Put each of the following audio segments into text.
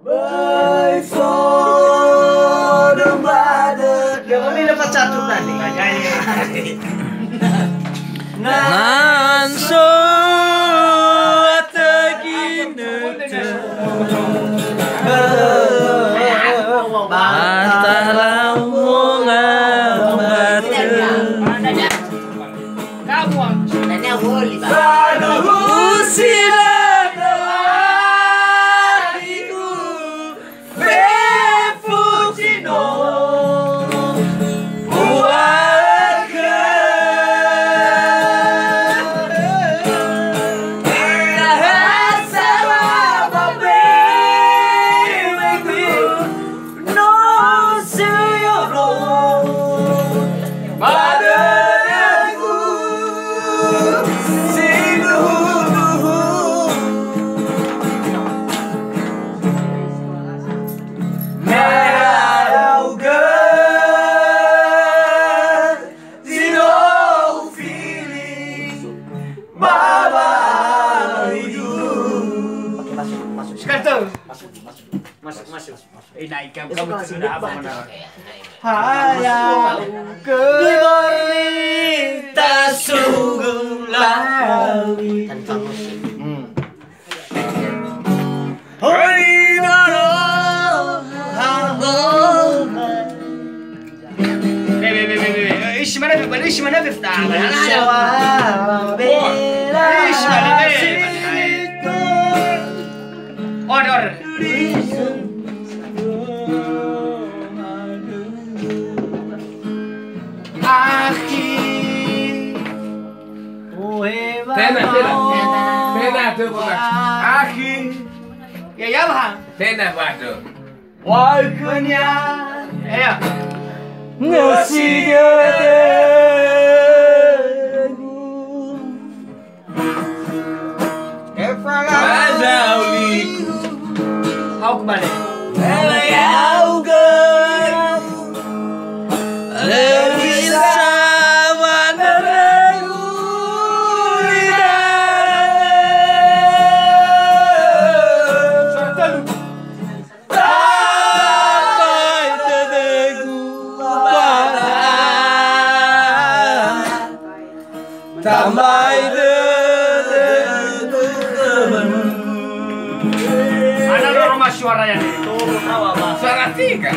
Kami dapat satu tadi. Nanso masuk. Naik kamu sudah apa menara? hayal kita sungguh lali. Tanpa musik. ايش ما نبي ايش ما نبي order Tena tu bukan. Akhir. ya bang Tena batu. waktunya ayo Ngasihnya Kau kembali. Mana norma suaranya nih? Suara tiga.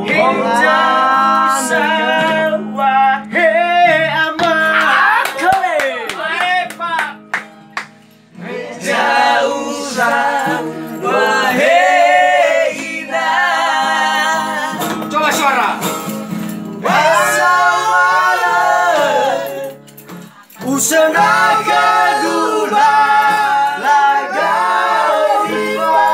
Hijau sawah amat jauh sawah indah. Coba suara. Usana kadula laga viva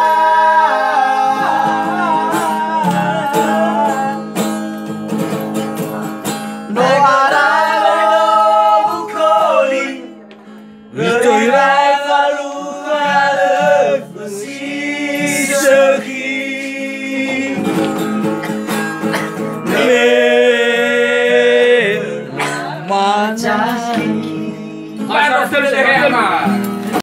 no arale no bukoli Ito irai falu kare si sehi Baru sudah